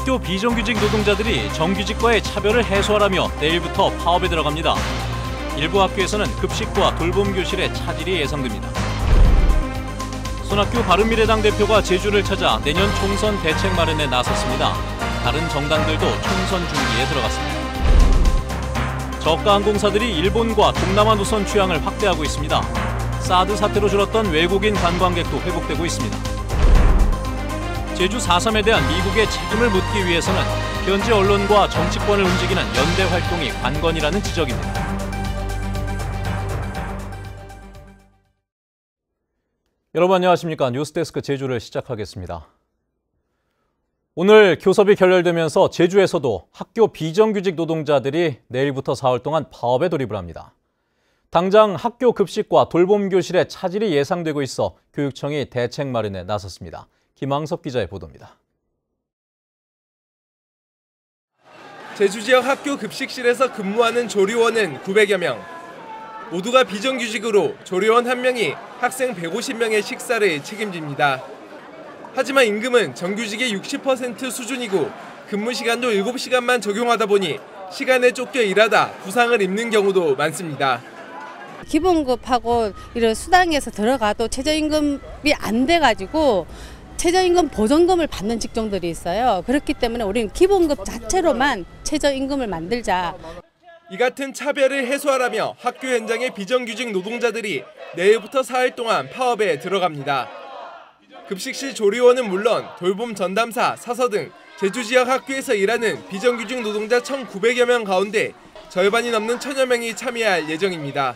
학교 비정규직 노동자들이 정규직과의 차별을 해소하라며 내일부터 파업에 들어갑니다. 일부 학교에서는 급식과 돌봄 교실의 차질이 예상됩니다. 손학규 바른미래당 대표가 제주를 찾아 내년 총선 대책 마련에 나섰습니다. 다른 정당들도 총선 준비에 들어갔습니다. 저가 항공사들이 일본과 동남아 노선 취항을 확대하고 있습니다. 사드 사태로 줄었던 외국인 관광객도 회복되고 있습니다. 제주 4.3에 대한 미국의 책임을 묻기 위해서는 현지 언론과 정치권을 움직이는 연대 활동이 관건이라는 지적입니다. 여러분 안녕하십니까. 뉴스데스크 제주를 시작하겠습니다. 오늘 교섭이 결렬되면서 제주에서도 학교 비정규직 노동자들이 내일부터 4월 동안 파업에 돌입을 합니다. 당장 학교 급식과 돌봄 교실에 차질이 예상되고 있어 교육청이 대책 마련에 나섰습니다. 김항섭 기자의 보도입니다. 제주 지역 학교 급식실에서 근무하는 조리원은 900여 명. 모두가 비정규직으로 조리원 1명이 학생 150명의 식사를 책임집니다. 하지만 임금은 정규직의 60% 수준이고 근무 시간도 7시간만 적용하다 보니 시간에 쫓겨 일하다 부상을 입는 경우도 많습니다. 기본급하고 이런 수당에서 들어가도 최저임금이 안 돼가지고 최저임금 보전금을 받는 직종들이 있어요. 그렇기 때문에 우리는 기본급 자체로만 최저임금을 만들자. 이 같은 차별을 해소하라며 학교 현장의 비정규직 노동자들이 내일부터 4일 동안 파업에 들어갑니다. 급식실 조리원은 물론 돌봄 전담사, 사서 등 제주 지역 학교에서 일하는 비정규직 노동자 1,900여 명 가운데 절반이 넘는 1,000여 명이 참여할 예정입니다.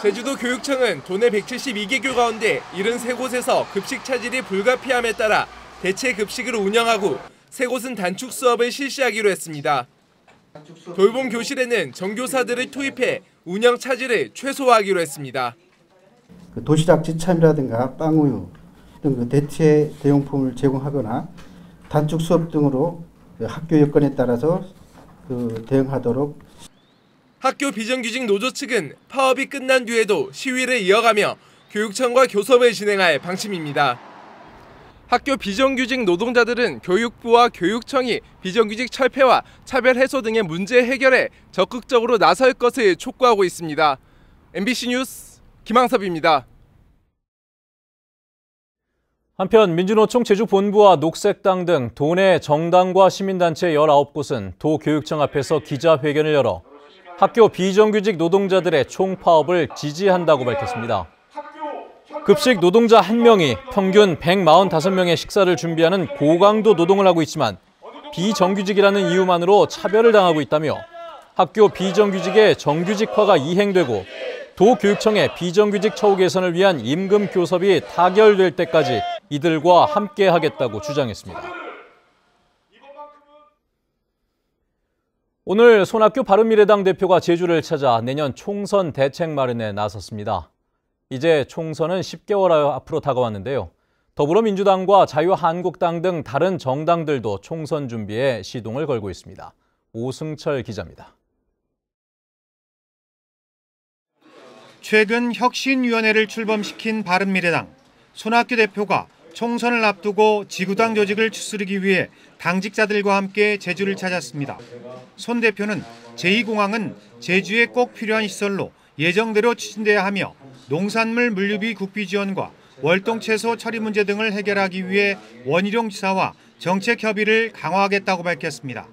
제주도 교육청은 도내 172개교 가운데 73곳에서 급식 차질이 불가피함에 따라 대체 급식을 운영하고 3곳은 단축 수업을 실시하기로 했습니다. 돌봄 교실에는 정교사들을 투입해 운영 차질을 최소화하기로 했습니다. 도시락 지참이라든가 빵우유 등 대체 대용품을 제공하거나 단축 수업 등으로 학교 여건에 따라서 대응하도록. 학교 비정규직 노조 측은 파업이 끝난 뒤에도 시위를 이어가며 교육청과 교섭을 진행할 방침입니다. 학교 비정규직 노동자들은 교육부와 교육청이 비정규직 철폐와 차별 해소 등의 문제 해결에 적극적으로 나설 것을 촉구하고 있습니다. MBC 뉴스 김항섭입니다. 한편 민주노총 제주본부와 녹색당 등 도내 정당과 시민단체 19곳은 도교육청 앞에서 기자회견을 열어 학교 비정규직 노동자들의 총파업을 지지한다고 밝혔습니다. 급식 노동자 1명이 평균 145명의 식사를 준비하는 고강도 노동을 하고 있지만 비정규직이라는 이유만으로 차별을 당하고 있다며 학교 비정규직의 정규직화가 이행되고 도교육청의 비정규직 처우 개선을 위한 임금 교섭이 타결될 때까지 이들과 함께하겠다고 주장했습니다. 오늘 손학규 바른미래당 대표가 제주를 찾아 내년 총선 대책 마련에 나섰습니다. 이제 총선은 10개월 앞으로 다가왔는데요. 더불어민주당과 자유한국당 등 다른 정당들도 총선 준비에 시동을 걸고 있습니다. 오승철 기자입니다. 최근 혁신위원회를 출범시킨 바른미래당, 손학규 대표가 총선을 앞두고 지구당 조직을 추스르기 위해 당직자들과 함께 제주를 찾았습니다. 손 대표는 제2공항은 제주에 꼭 필요한 시설로 예정대로 추진돼야 하며 농산물 물류비 국비 지원과 월동채소 처리 문제 등을 해결하기 위해 원희룡 지사와 정책 협의를 강화하겠다고 밝혔습니다.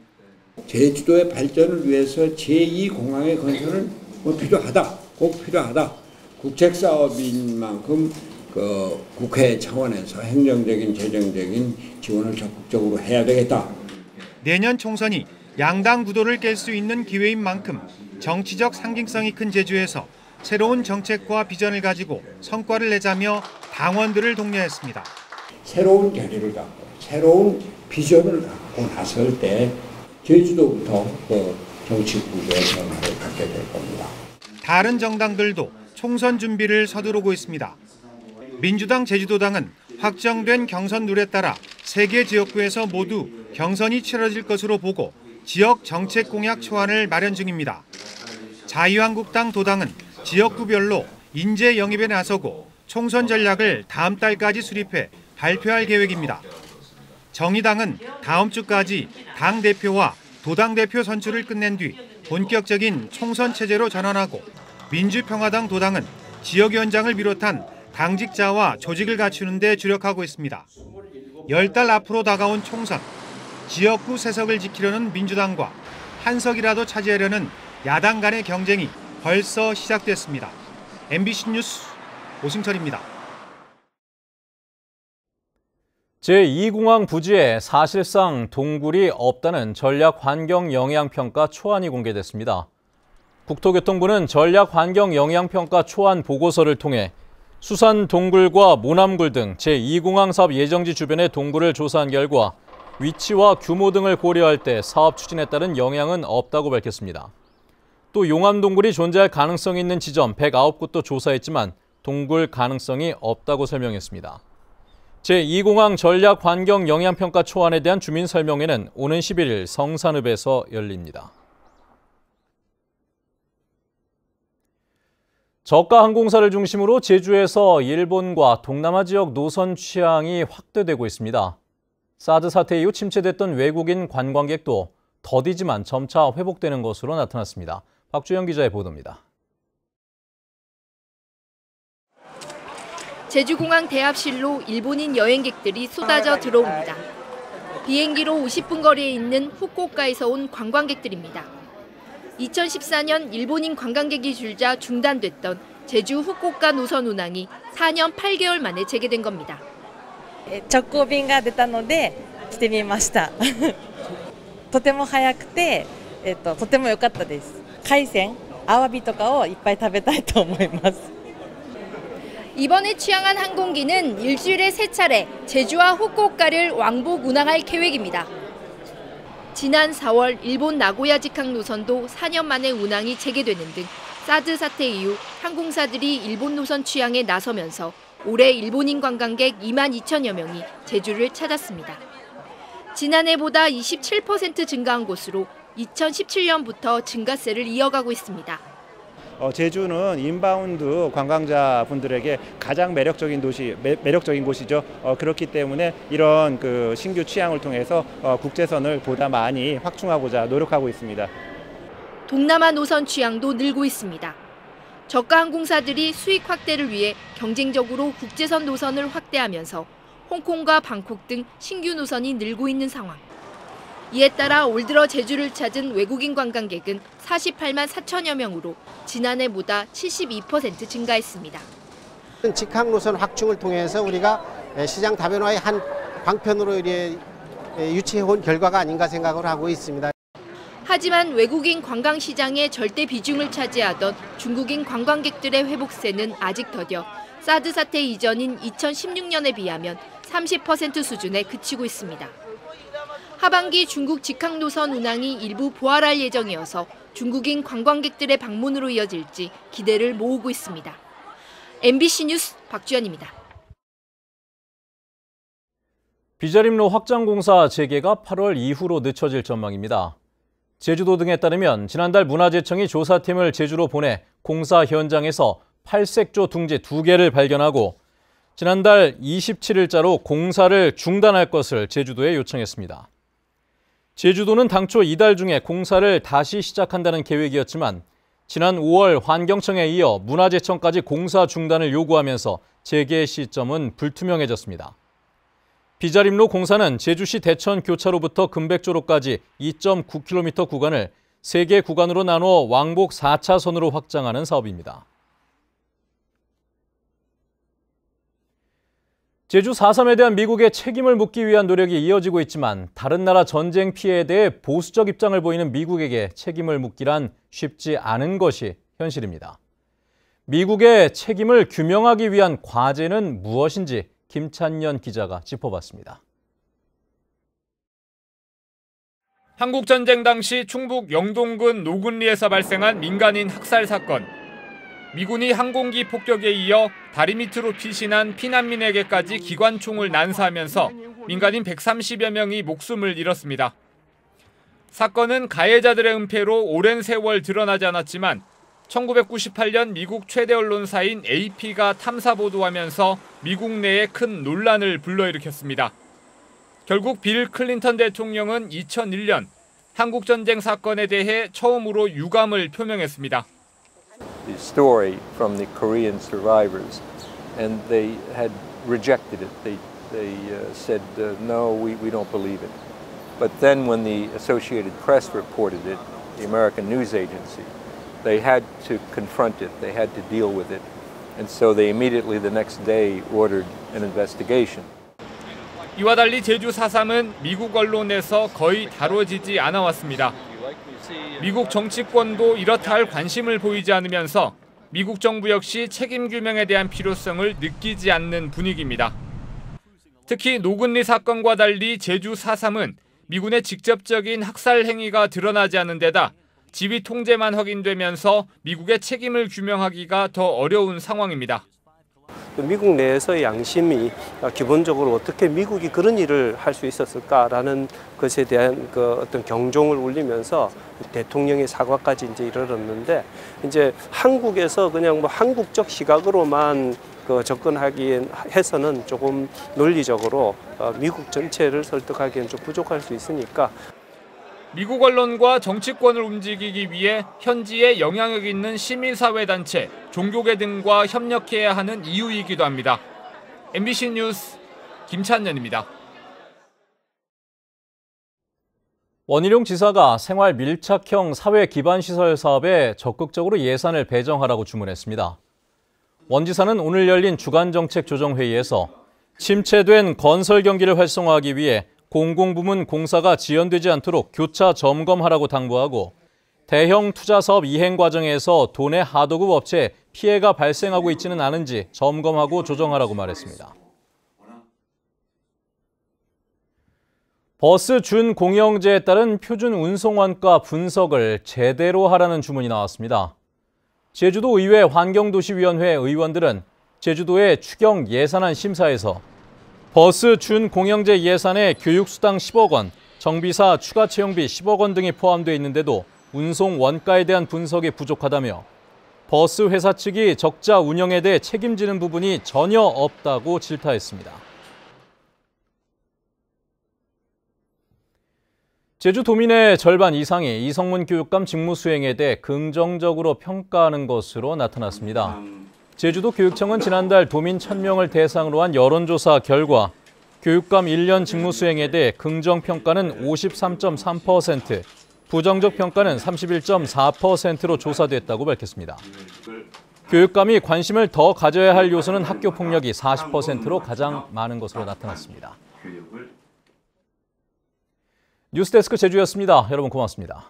제주도의 발전을 위해서 제2공항의 건설은 꼭 필요하다. 국책 사업인 만큼 국회 차원에서 행정적인, 재정적인 지원을 적극적으로 해야 되겠다. 내년 총선이 양당 구도를 깰 수 있는 기회인 만큼 정치적 상징성이 큰 제주에서 새로운 정책과 비전을 가지고 성과를 내자며 당원들을 독려했습니다. 새로운 결의를 갖고 새로운 비전을 갖고 나설 때 제주도부터 정치 구조의 변화를 갖게 될 겁니다. 다른 정당들도 총선 준비를 서두르고 있습니다. 민주당 제주도당은 확정된 경선 룰에 따라 3개 지역구에서 모두 경선이 치러질 것으로 보고 지역 정책 공약 초안을 마련 중입니다. 자유한국당 도당은 지역구별로 인재 영입에 나서고 총선 전략을 다음 달까지 수립해 발표할 계획입니다. 정의당은 다음 주까지 당대표와 도당대표 선출을 끝낸 뒤 본격적인 총선 체제로 전환하고 민주평화당 도당은 지역위원장을 비롯한 당직자와 조직을 갖추는 데 주력하고 있습니다. 10달 앞으로 다가온 총선, 지역구 세석을 지키려는 민주당과 한 석이라도 차지하려는 야당 간의 경쟁이 벌써 시작됐습니다. MBC 뉴스 오승철입니다. 제2공항 부지에 사실상 동굴이 없다는 전략환경영향평가 초안이 공개됐습니다. 국토교통부는 전략환경영향평가 초안 보고서를 통해 수산 동굴과 모남굴 등 제2공항 사업 예정지 주변의 동굴을 조사한 결과 위치와 규모 등을 고려할 때 사업 추진에 따른 영향은 없다고 밝혔습니다. 또 용암동굴이 존재할 가능성이 있는 지점 109곳도 조사했지만 동굴 가능성이 없다고 설명했습니다. 제2공항 전략환경영향평가 초안에 대한 주민 설명회는 오는 11일 성산읍에서 열립니다. 저가 항공사를 중심으로 제주에서 일본과 동남아 지역 노선 취항이 확대되고 있습니다. 사드 사태 이후 침체됐던 외국인 관광객도 더디지만 점차 회복되는 것으로 나타났습니다. 박주영 기자의 보도입니다. 제주공항 대합실로 일본인 여행객들이 쏟아져 들어옵니다. 비행기로 50분 거리에 있는 후쿠오카에서 온 관광객들입니다. 2014년 일본인 관광객이 줄자 중단됐던 제주 후쿠오카 노선 운항이 4년 8개월 만에 재개된 겁니다. 直行便が出たので来てみました。とても早くて、とても良かったです。海鮮、アワビとかをいっぱい食べたいと思います。 이번에 취항한 항공기는 일주일에 3차례 제주와 후쿠오카를 왕복 운항할 계획입니다. 지난 4월 일본 나고야 직항 노선도 4년 만에 운항이 재개되는 등 사드 사태 이후 항공사들이 일본 노선 취항에 나서면서 올해 일본인 관광객 2만 2천여 명이 제주를 찾았습니다. 지난해보다 27% 증가한 곳으로 2017년부터 증가세를 이어가고 있습니다. 제주는 인바운드 관광자분들에게 가장 매력적인 곳이죠. 그렇기 때문에 이런 신규 취항을 통해서 국제선을 보다 많이 확충하고자 노력하고 있습니다. 동남아 노선 취항도 늘고 있습니다. 저가 항공사들이 수익 확대를 위해 경쟁적으로 국제선 노선을 확대하면서 홍콩과 방콕 등 신규 노선이 늘고 있는 상황. 이에 따라 올 들어 제주를 찾은 외국인 관광객은 48만 4천여 명으로 지난해보다 72% 증가했습니다. 직항 노선 확충을 통해서 우리가 시장 다변화의 한 방편으로 유치해온 결과가 아닌가 생각을 하고 있습니다. 하지만 외국인 관광 시장의 절대 비중을 차지하던 중국인 관광객들의 회복세는 아직 더뎌 사드 사태 이전인 2016년에 비하면 30% 수준에 그치고 있습니다. 하반기 중국 직항 노선 운항이 일부 부활할 예정이어서 중국인 관광객들의 방문으로 이어질지 기대를 모으고 있습니다. MBC 뉴스 박주연입니다. 비자림로 확장공사 재개가 8월 이후로 늦춰질 전망입니다. 제주도 등에 따르면 지난달 문화재청이 조사팀을 제주로 보내 공사 현장에서 팔색조 둥지 2개를 발견하고 지난달 27일자로 공사를 중단할 것을 제주도에 요청했습니다. 제주도는 당초 이달 중에 공사를 다시 시작한다는 계획이었지만 지난 5월 환경청에 이어 문화재청까지 공사 중단을 요구하면서 재개 시점은 불투명해졌습니다. 비자림로 공사는 제주시 대천 교차로부터 금백조로까지 2.9km 구간을 3개 구간으로 나누어 왕복 4차선으로 확장하는 사업입니다. 제주 4.3에 대한 미국의 책임을 묻기 위한 노력이 이어지고 있지만 다른 나라 전쟁 피해에 대해 보수적 입장을 보이는 미국에게 책임을 묻기란 쉽지 않은 것이 현실입니다. 미국의 책임을 규명하기 위한 과제는 무엇인지 김찬년 기자가 짚어봤습니다. 한국전쟁 당시 충북 영동군 노군리에서 발생한 민간인 학살 사건. 미군이 항공기 폭격에 이어 다리 밑으로 피신한 피난민에게까지 기관총을 난사하면서 민간인 130여 명이 목숨을 잃었습니다. 사건은 가해자들의 은폐로 오랜 세월 드러나지 않았지만 1998년 미국 최대 언론사인 AP가 탐사 보도하면서 미국 내에 큰 논란을 불러일으켰습니다. 결국 빌 클린턴 대통령은 2001년 한국전쟁 사건에 대해 처음으로 유감을 표명했습니다. The story from the Korean survivors, and they had rejected it. They said, no, we don't believe it. But then when the Associated Press reported it, the American news agency, they had to confront it, they had to deal with it. And so they immediately the next day ordered an investigation. 이와 달리 제주 4.3은 미국 언론에서 거의 다뤄지지 않아 왔습니다. 미국 정치권도 이렇다 할 관심을 보이지 않으면서 미국 정부 역시 책임 규명에 대한 필요성을 느끼지 않는 분위기입니다. 특히 노근리 사건과 달리 제주 4.3은 미군의 직접적인 학살 행위가 드러나지 않은 데다 지휘 통제만 확인되면서 미국의 책임을 규명하기가 더 어려운 상황입니다. 미국 내에서의 양심이 기본적으로 어떻게 미국이 그런 일을 할 수 있었을까라는 것에 대한 어떤 경종을 울리면서 대통령의 사과까지 이제 이르렀는데, 이제 한국에서 그냥 한국적 시각으로만 접근하기엔 해서는 조금 논리적으로 미국 전체를 설득하기엔 좀 부족할 수 있으니까. 미국 언론과 정치권을 움직이기 위해 현지에 영향력 있는 시민사회단체, 종교계 등과 협력해야 하는 이유이기도 합니다. MBC 뉴스 김찬년입니다. 원희룡 지사가 생활 밀착형 사회 기반 시설 사업에 적극적으로 예산을 배정하라고 주문했습니다. 원 지사는 오늘 열린 주간정책조정회의에서 침체된 건설 경기를 활성화하기 위해 공공부문 공사가 지연되지 않도록 교차 점검하라고 당부하고, 대형 투자사업 이행 과정에서 도내 하도급 업체에 피해가 발생하고 있지는 않은지 점검하고 조정하라고 말했습니다. 버스 준공영제에 따른 표준 운송원가 분석을 제대로 하라는 주문이 나왔습니다. 제주도 의회 환경도시위원회 의원들은 제주도의 추경 예산안 심사에서 버스 준공영제 예산에 교육수당 10억 원, 정비사 추가 채용비 10억 원 등이 포함되어 있는데도 운송 원가에 대한 분석이 부족하다며 버스 회사 측이 적자 운영에 대해 책임지는 부분이 전혀 없다고 질타했습니다. 제주도민의 절반 이상이 이성문 교육감 직무 수행에 대해 긍정적으로 평가하는 것으로 나타났습니다. 제주도 교육청은 지난달 도민 1,000명을 대상으로 한 여론조사 결과 교육감 1년 직무 수행에 대해 긍정평가는 53.3%, 부정적 평가는 31.4%로 조사됐다고 밝혔습니다. 교육감이 관심을 더 가져야 할 요소는 학교 폭력이 40%로 가장 많은 것으로 나타났습니다. 뉴스데스크 제주였습니다. 여러분 고맙습니다.